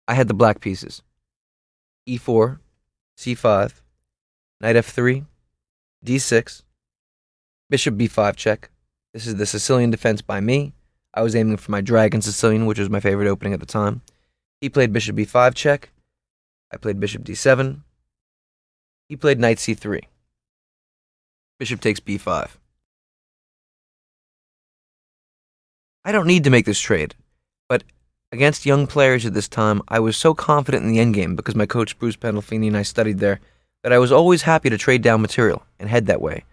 I had the black pieces. e4, c5, knight f3, d6, bishop b5 check. This is the Sicilian defense by me. I was aiming for my dragon Sicilian, which was my favorite opening at the time. He played bishop b5 check. I played bishop d7. He played knight c3. Bishop takes b5. I don't need to make this trade, but against young players at this time, I was so confident in the endgame because my coach Bruce Pandolfini and I studied there that I was always happy to trade down material and head that way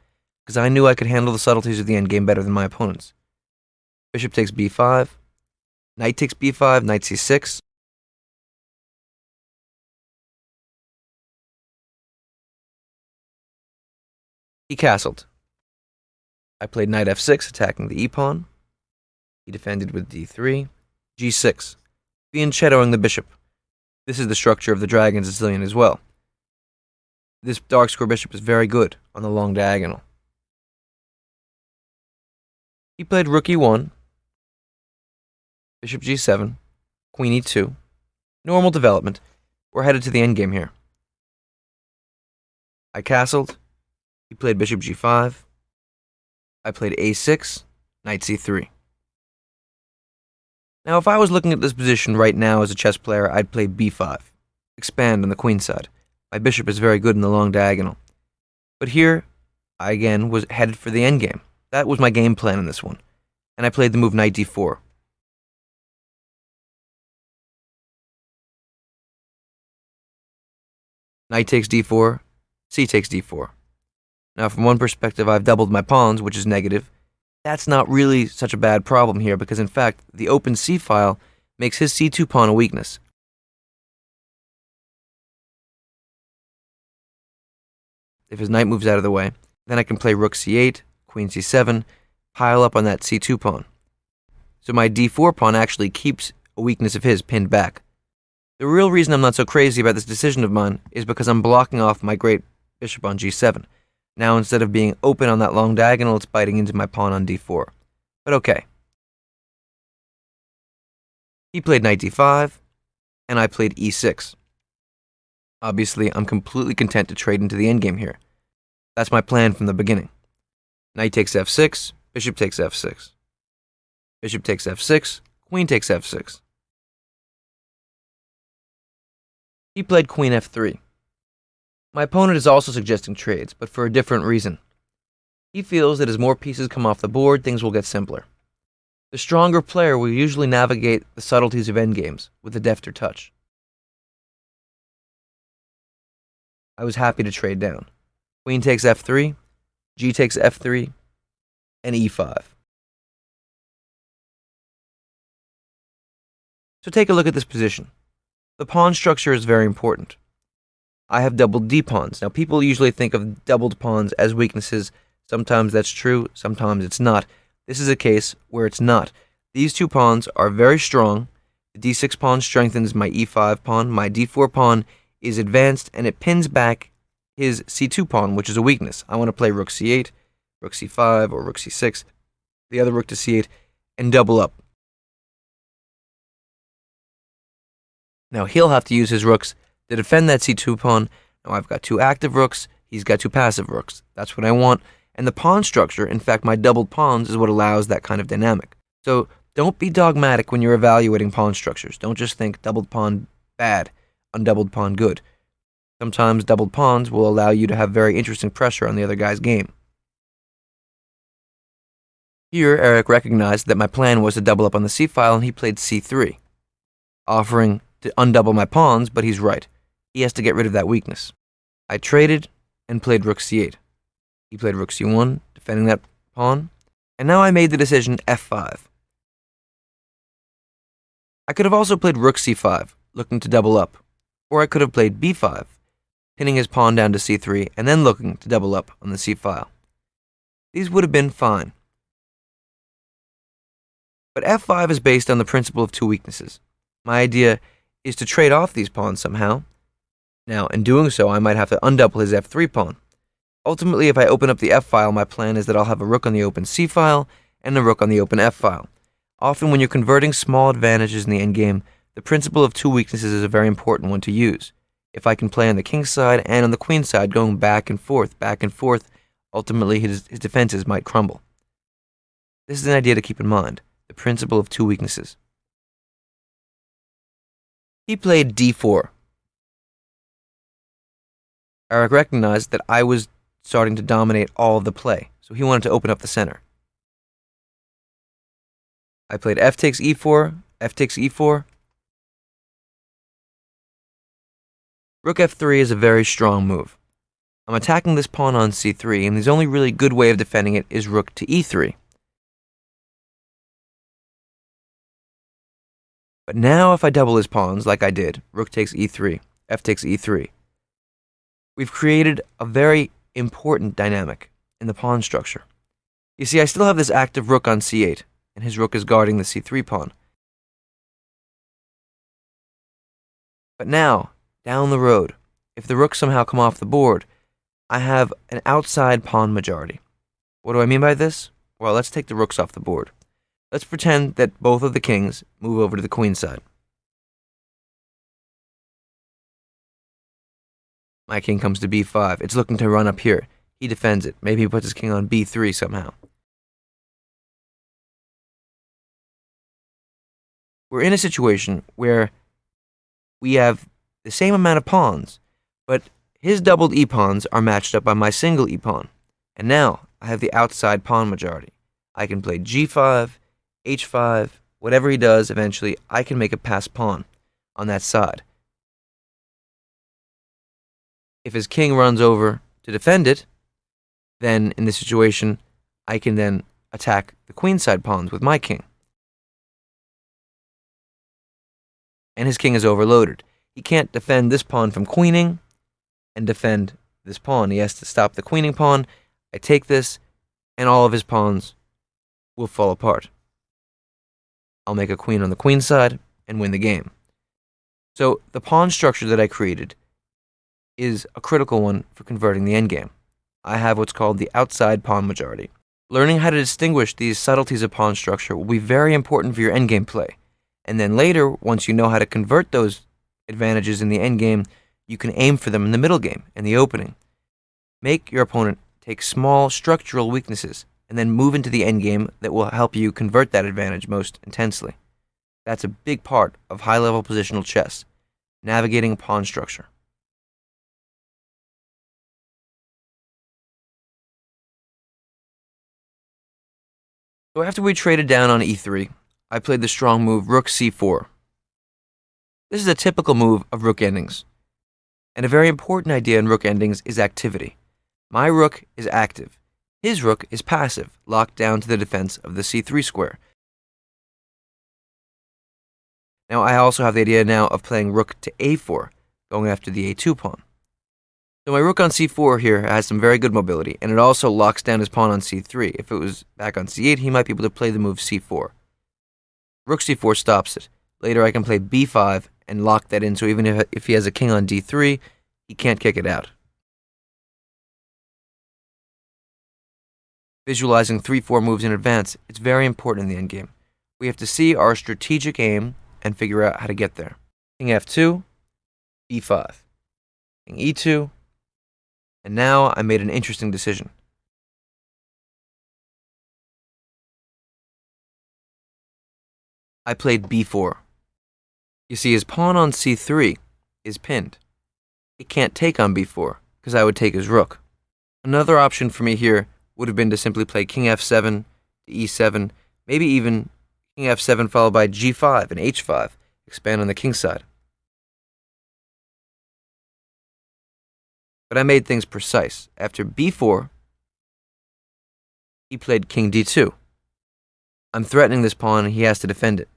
because I knew I could handle the subtleties of the endgame better than my opponents. Bishop takes b5, knight takes b5, knight c6. He castled. I played knight f6, attacking the e-pawn. He defended with d3, g6, fianchettoing the bishop. This is the structure of the dragon Sicilian as well. This dark square bishop is very good on the long diagonal. He played rook e1, bishop g7, queen e2. Normal development. We're headed to the endgame here. I castled. He played bishop g5. I played a6, knight c3. Now, if I was looking at this position right now as a chess player, I'd play b5, expand on the queen side. My bishop is very good in the long diagonal. But here, I again was headed for the endgame. That was my game plan in this one. And I played the move knight d4. Knight takes d4, c takes d4. Now, from one perspective, I've doubled my pawns, which is negative. That's not really such a bad problem here because, in fact, the open c-file makes his c2 pawn a weakness. If his knight moves out of the way, then I can play rook c8, queen c7, pile up on that c2 pawn. So my d4 pawn actually keeps a weakness of his pinned back. The real reason I'm not so crazy about this decision of mine is because I'm blocking off my great bishop on g7. Now, instead of being open on that long diagonal, it's biting into my pawn on d4. But okay. He played knight d5, and I played e6. Obviously, I'm completely content to trade into the endgame here. That's my plan from the beginning. Knight takes f6, bishop takes f6. Bishop takes f6, queen takes f6. He played queen f3. My opponent is also suggesting trades, but for a different reason. He feels that as more pieces come off the board, things will get simpler. The stronger player will usually navigate the subtleties of endgames with a defter touch. I was happy to trade down. Queen takes f3, g takes f3, and e5. So take a look at this position. The pawn structure is very important. I have doubled d-pawns. Now, people usually think of doubled pawns as weaknesses. Sometimes that's true, sometimes it's not. This is a case where it's not. These two pawns are very strong. The d6 pawn strengthens my e5 pawn. My d4 pawn is advanced, and it pins back his c2 pawn, which is a weakness. I want to play rook c8, rook c5, or rook c6, the other rook to c8, and double up. Now, he'll have to use his rooks to defend that c2 pawn. Now, I've got two active rooks, he's got two passive rooks. That's what I want. And the pawn structure, in fact, my doubled pawns, is what allows that kind of dynamic. So don't be dogmatic when you're evaluating pawn structures. Don't just think doubled pawn bad, undoubled pawn good. Sometimes doubled pawns will allow you to have very interesting pressure on the other guy's game. Here, Eric recognized that my plan was to double up on the c-file, and he played c3, offering to undouble my pawns, but he's right. He has to get rid of that weakness. I traded and played rook c8. He played rook c1, defending that pawn, and now I made the decision f5. I could have also played rook c5, looking to double up, or I could have played b5, pinning his pawn down to c3, and then looking to double up on the c-file. These would have been fine. But f5 is based on the principle of two weaknesses. My idea is to trade off these pawns somehow. Now, in doing so, I might have to undouble his f3 pawn. Ultimately, if I open up the f-file, my plan is that I'll have a rook on the open c-file and a rook on the open f-file. Often, when you're converting small advantages in the endgame, the The principle of two weaknesses is a very important one to use. If I can play on the king side and on the queen side, going back and forth, ultimately his defenses might crumble. This is an idea to keep in mind, the principle of two weaknesses. He played d4. Eric recognized that I was starting to dominate all of the play, so he wanted to open up the center. I played f takes e4, f takes e4. Rook f3 is a very strong move. I'm attacking this pawn on c3, and the only really good way of defending it is rook to e3. But now if I double his pawns, like I did, rook takes e3, f takes e3, we've created a very important dynamic in the pawn structure. You see, I still have this active rook on c8, and his rook is guarding the c3 pawn. But now, down the road, if the rooks somehow come off the board, I have an outside pawn majority. What do I mean by this? Well, let's take the rooks off the board. Let's pretend that both of the kings move over to the queen side. My king comes to b5. It's looking to run up here. He defends it. Maybe he puts his king on b3 somehow. We're in a situation where we have the same amount of pawns, but his doubled e-pawns are matched up by my single e-pawn. And now I have the outside pawn majority. I can play g5, h5, whatever he does, eventually I can make a passed pawn on that side. If his king runs over to defend it, then in this situation, I can then attack the queenside pawns with my king. And his king is overloaded. He can't defend this pawn from queening and defend this pawn. He has to stop the queening pawn. I take this, and all of his pawns will fall apart. I'll make a queen on the queen side and win the game. So the pawn structure that I created is a critical one for converting the endgame. I have what's called the outside pawn majority. Learning how to distinguish these subtleties of pawn structure will be very important for your endgame play. And then later, once you know how to convert those advantages in the endgame, you can aim for them in the middle game, in the opening. Make your opponent take small structural weaknesses and then move into the endgame that will help you convert that advantage most intensely. That's a big part of high-level positional chess, navigating a pawn structure. So after we traded down on e3, I played the strong move rook c4. This is a typical move of rook endings. And a very important idea in rook endings is activity. My rook is active. His rook is passive, locked down to the defense of the c3 square. Now I also have the idea now of playing rook to a4, going after the a2 pawn. So my rook on c4 here has some very good mobility, and it also locks down his pawn on c3. If it was back on c8, he might be able to play the move c4. Rook c4 stops it. Later I can play b5 and lock that in, so even if he has a king on d3, he can't kick it out. Visualizing 3-4 moves in advance, it's very important in the endgame. We have to see our strategic aim and figure out how to get there. King f2, b5, king e2, and now I made an interesting decision. I played b4. You see, his pawn on c3 is pinned. It can't take on b4, because I would take his rook. Another option for me here would have been to simply play king f7 to e7, maybe even king f7 followed by g5 and h5, expand on the king side. But I made things precise. After b4, he played king d2. I'm threatening this pawn and he has to defend it.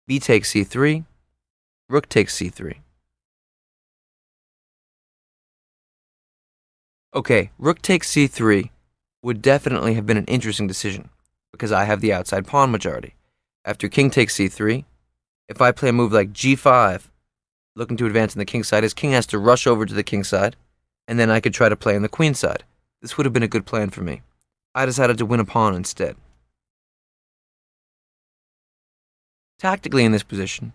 B takes c3, rook takes c3. Okay, rook takes c3 would definitely have been an interesting decision, because I have the outside pawn majority. After king takes c3, if I play a move like g5, looking to advance on the king side, his king has to rush over to the king side, and then I could try to play on the queen side. This would have been a good plan for me. I decided to win a pawn instead. Tactically in this position,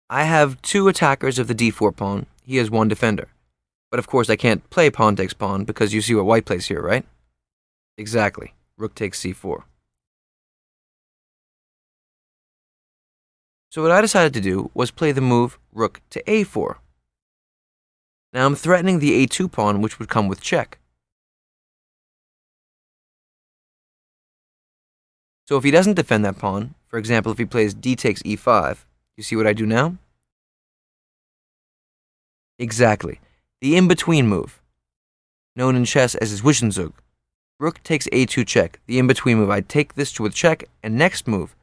I have two attackers of the d4 pawn, he has one defender. But of course I can't play pawn takes pawn because you see what white plays here, right? Exactly, rook takes c4. So what I decided to do was play the move rook to a4. Now I'm threatening the a2 pawn, which would come with check. So if he doesn't defend that pawn, for example if he plays d takes e5, you see what I do now? Exactly, the in-between move, known in chess as his Zwischenzug. Rook takes a2 check, the in-between move. I take this with check, and next move,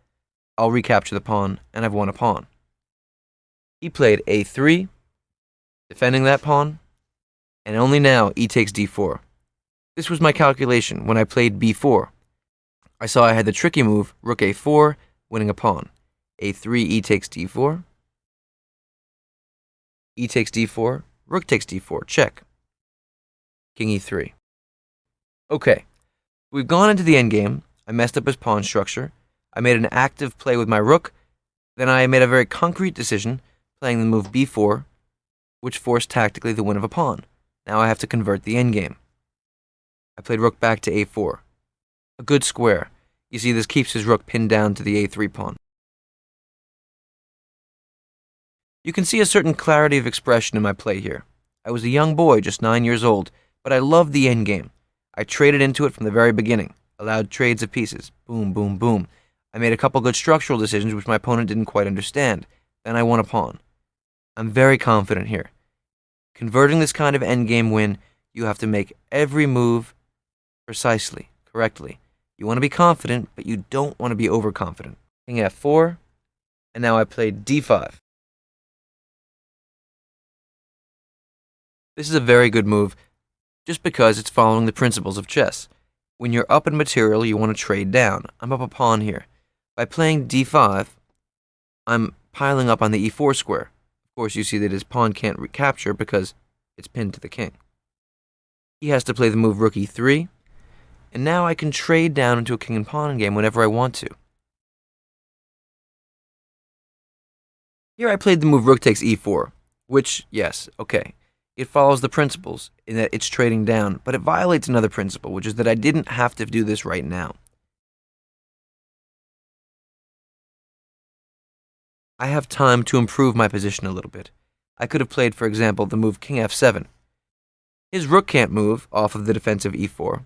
I'll recapture the pawn, and I've won a pawn. He played a3, defending that pawn, and only now e takes d4. This was my calculation when I played b4. I saw I had the tricky move, rook a4, winning a pawn. a3, e takes d4, e takes d4, rook takes d4, check. King e3. Okay, we've gone into the endgame. I messed up his pawn structure. I made an active play with my rook. Then I made a very concrete decision, playing the move b4, which forced tactically the win of a pawn. Now I have to convert the endgame. I played rook back to a4. A good square. You see, this keeps his rook pinned down to the a3 pawn. You can see a certain clarity of expression in my play here. I was a young boy, just 9 years old, but I loved the endgame. I traded into it from the very beginning, allowed trades of pieces. Boom, boom, boom. I made a couple good structural decisions which my opponent didn't quite understand. Then I won a pawn. I'm very confident here. Converting this kind of endgame win, you have to make every move precisely, correctly. You want to be confident, but you don't want to be overconfident. King f4, and now I played d5. This is a very good move, just because it's following the principles of chess. When you're up in material, you want to trade down. I'm up a pawn here. By playing d5, I'm piling up on the e4 square. Of course, you see that his pawn can't recapture because it's pinned to the king. He has to play the move rook e3, and now I can trade down into a king and pawn game whenever I want to. Here I played the move rook takes e4, which, yes, okay, it follows the principles in that it's trading down, but it violates another principle, which is that I didn't have to do this right now. I have time to improve my position a little bit. I could have played, for example, the move king f7. His rook can't move off of the defensive e4.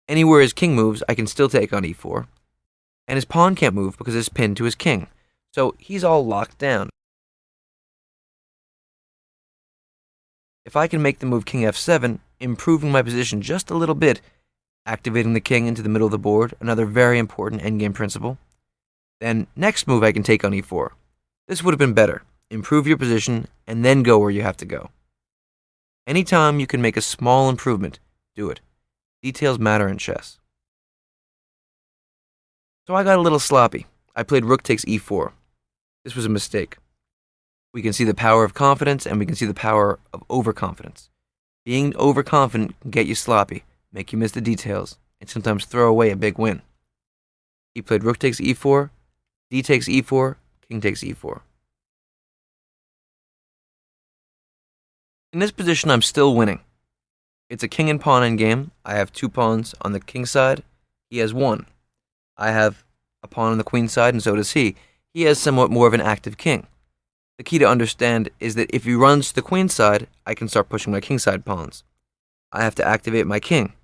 Anywhere his king moves, I can still take on e4. And his pawn can't move because it's pinned to his king. So he's all locked down. If I can make the move king f7, improving my position just a little bit, activating the king into the middle of the board, another very important endgame principle, then next move I can take on e4. This would have been better. Improve your position, and then go where you have to go. Anytime you can make a small improvement, do it. Details matter in chess. So I got a little sloppy. I played rook takes e4. This was a mistake. We can see the power of confidence, and we can see the power of overconfidence. Being overconfident can get you sloppy, make you miss the details, and sometimes throw away a big win. He played rook takes e4, d takes e4, king takes e4. In this position, I'm still winning. It's a king and pawn endgame. I have 2 pawns on the king side. He has 1. I have a pawn on the queen side, and so does he. He has somewhat more of an active king. The key to understand is that if he runs to the queen side, I can start pushing my king side pawns. I have to activate my king.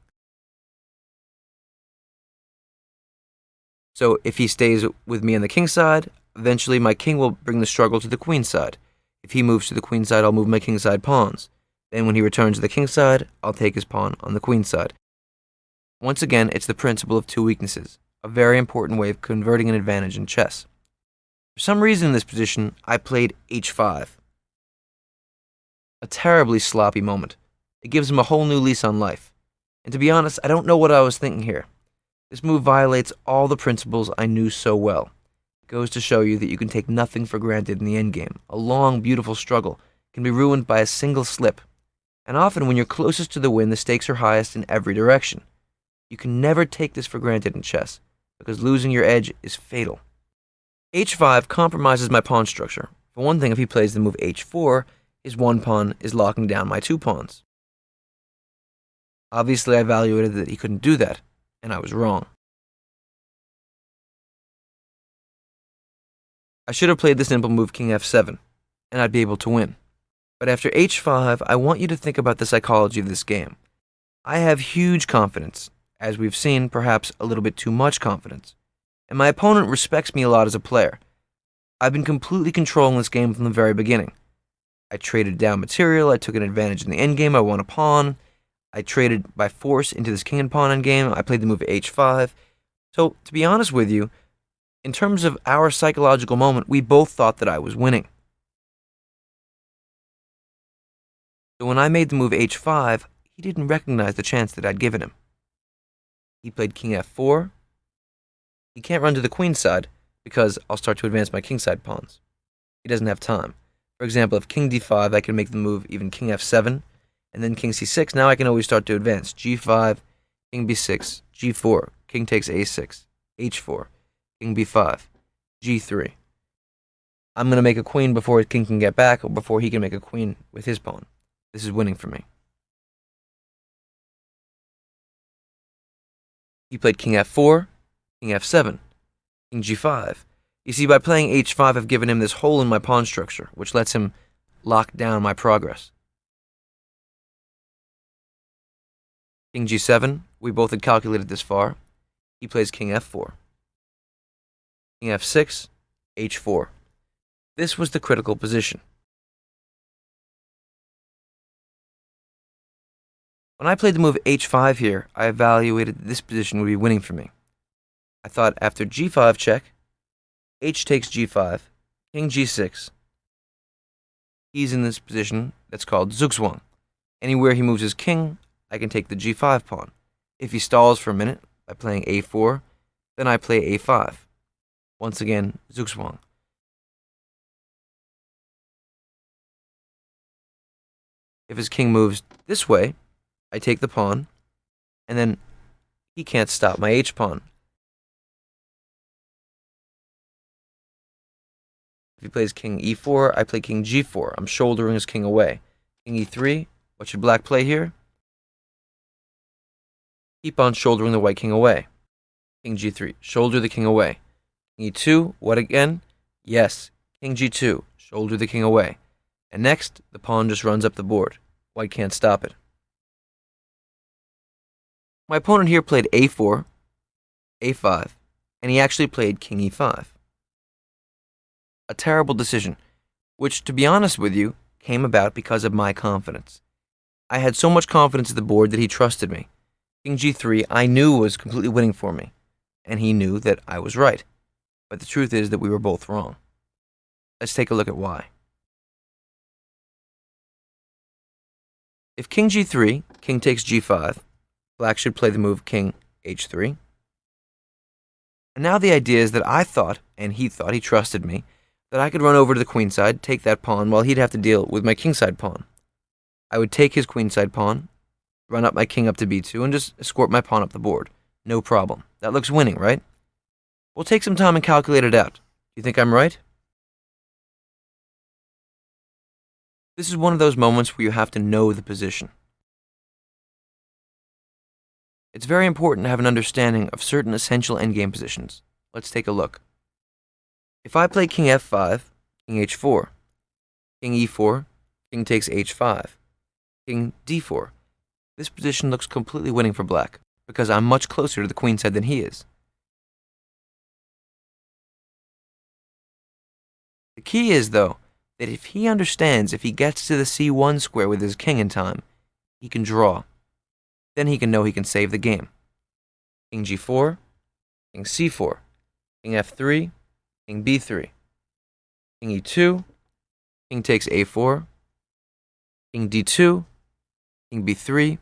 So if he stays with me on the king side, eventually my king will bring the struggle to the queen side. If he moves to the queen side, I'll move my king side pawns. Then when he returns to the king side, I'll take his pawn on the queen side. Once again, it's the principle of 2 weaknesses, a very important way of converting an advantage in chess. For some reason in this position, I played h5. A terribly sloppy moment. It gives him a whole new lease on life. And to be honest, I don't know what I was thinking here. This move violates all the principles I knew so well. It goes to show you that you can take nothing for granted in the endgame. A long, beautiful struggle can be ruined by a single slip. And often when you're closest to the win, the stakes are highest in every direction. You can never take this for granted in chess, because losing your edge is fatal. h5 compromises my pawn structure. For one thing, if he plays the move h4, his one pawn is locking down my two pawns. Obviously, I evaluated that he couldn't do that, and I was wrong. I should have played the simple move king f7, and I'd be able to win. But after h5, I want you to think about the psychology of this game. I have huge confidence, as we've seen, perhaps a little bit too much confidence, and my opponent respects me a lot as a player. I've been completely controlling this game from the very beginning. I traded down material, I took an advantage in the endgame, I won a pawn, I traded by force into this king and pawn endgame, I played the move h5. So, to be honest with you, in terms of our psychological moment, we both thought that I was winning. So when I made the move h5, he didn't recognize the chance that I'd given him. He played king f4. He can't run to the queen side because I'll start to advance my kingside pawns. He doesn't have time. For example, if king d5, I can make the move even king f7, and then king c6. Now I can always start to advance. g5, king b6, g4, king takes a6, h4, king b5, g3. I'm going to make a queen before his king can get back, or before he can make a queen with his pawn. This is winning for me. He played king f4, king f7, king g5. You see, by playing h5, I've given him this hole in my pawn structure, which lets him lock down my progress. King g7, we both had calculated this far. He plays king f4. King f6, h4. This was the critical position. When I played the move h5 here, I evaluated that this position would be winning for me. I thought after g5 check, h takes g5, king g6. He's in this position that's called zugzwang. Anywhere he moves his king, I can take the g5 pawn. If he stalls for a minute by playing a4, then I play a5. Once again, zugzwang. If his king moves this way, I take the pawn, and then he can't stop my h-pawn. If he plays king e4, I play king g4. I'm shouldering his king away. King e3, what should black play here? Keep on shouldering the white king away. King g3, shoulder the king away. King e2, what again? Yes, king g2, shoulder the king away. And next, the pawn just runs up the board. White can't stop it. My opponent here played a4, a5, and he actually played king e5. A terrible decision, which, to be honest with you, came about because of my confidence. I had so much confidence in the board that he trusted me. King g3 I knew was completely winning for me, and he knew that I was right. But the truth is that we were both wrong. Let's take a look at why. If king g3, king takes g5, black should play the move king h3. And now the idea is that I thought, and he thought, he trusted me, that I could run over to the queenside, take that pawn, while he'd have to deal with my kingside pawn. I would take his queenside pawn, run up my king up to b2, and just escort my pawn up the board. No problem. That looks winning, right? We'll take some time and calculate it out. Do you think I'm right? This is one of those moments where you have to know the position. It's very important to have an understanding of certain essential endgame positions. Let's take a look. If I play king f5, king h4, king e4, king takes h5, king d4, this position looks completely winning for black, because I'm much closer to the queenside than he is. The key is, though, that if he understands if he gets to the c1 square with his king in time, he can draw. Then he can know he can save the game. King g4, king c4, king f3, king b3, king e2, king takes a4, king d2, king b3.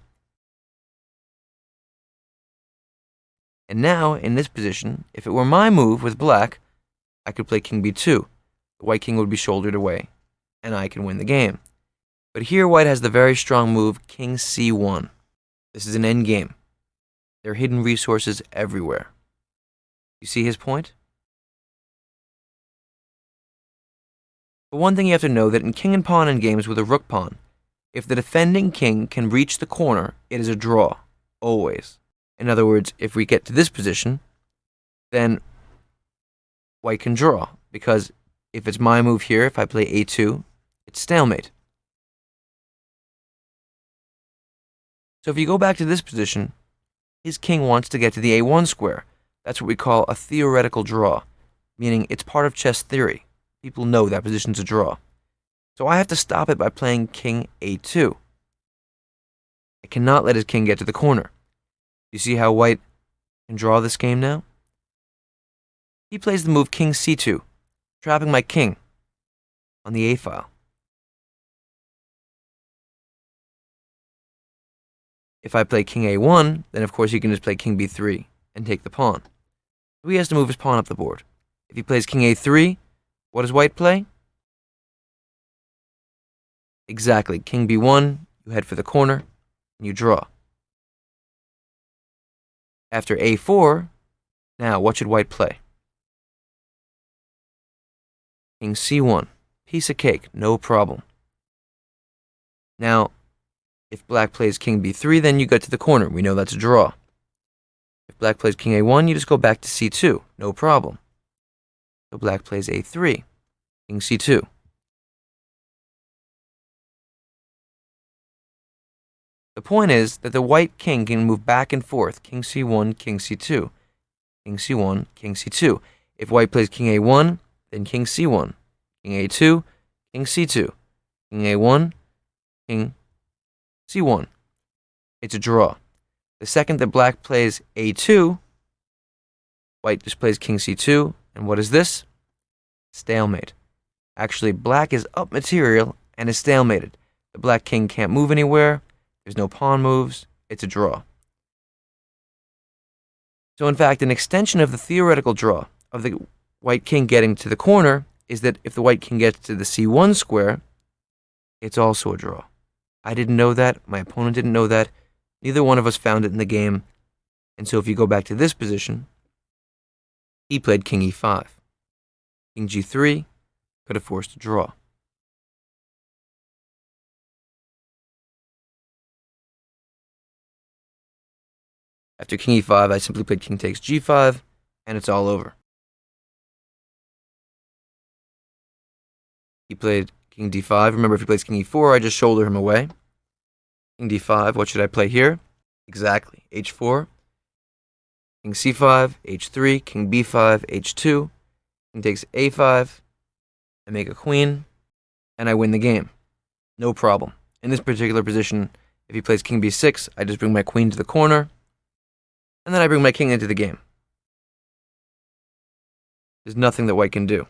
And now, in this position, if it were my move with black, I could play king b2. The white king would be shouldered away, and I can win the game. But here white has the very strong move king c1. This is an endgame. There are hidden resources everywhere. You see his point? But one thing you have to know that in king and pawn endgames with a rook pawn, if the defending king can reach the corner, it is a draw. Always. In other words, if we get to this position, then white can draw, because if it's my move here, if I play a2, it's stalemate. So if you go back to this position, his king wants to get to the a1 square. That's what we call a theoretical draw, meaning it's part of chess theory. People know that position's a draw. So I have to stop it by playing king a2. I cannot let his king get to the corner. You see how white can draw this game now? He plays the move king c2, trapping my king on the a file. If I play king a1, then of course he can just play king b3 and take the pawn. So he has to move his pawn up the board. If he plays king a3, what does white play? Exactly, king b1, you head for the corner, and you draw. After a4, now what should white play? King c1, piece of cake, no problem. Now, if black plays king b3, then you get to the corner. We know that's a draw. If black plays king a1, you just go back to c2, no problem. So black plays a3, king c2. The point is that the white king can move back and forth, king c1, king c2, king c1, king c2. If white plays king a1, then king c1, king a2, king c2, king a1, king c1. It's a draw. The second that black plays a2, white just plays king c2, and what is this? Stalemate. Actually, black is up material and is stalemated. The black king can't move anywhere. There's no pawn moves. It's a draw. So in fact, an extension of the theoretical draw of the white king getting to the corner is that if the white king gets to the c1 square, it's also a draw. I didn't know that. My opponent didn't know that. Neither one of us found it in the game. And so if you go back to this position, he played king e5. King g3 could have forced a draw. After king e5, I simply played king takes g5, and it's all over. He played king d5. Remember, if he plays king e4, I just shoulder him away. King d5, what should I play here? Exactly, h4. King c5, h3, king b5, h2. King takes a5. I make a queen, and I win the game. No problem. In this particular position, if he plays king b6, I just bring my queen to the corner, and then I bring my king into the game. There's nothing that white can do.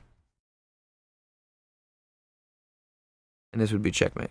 And this would be checkmate.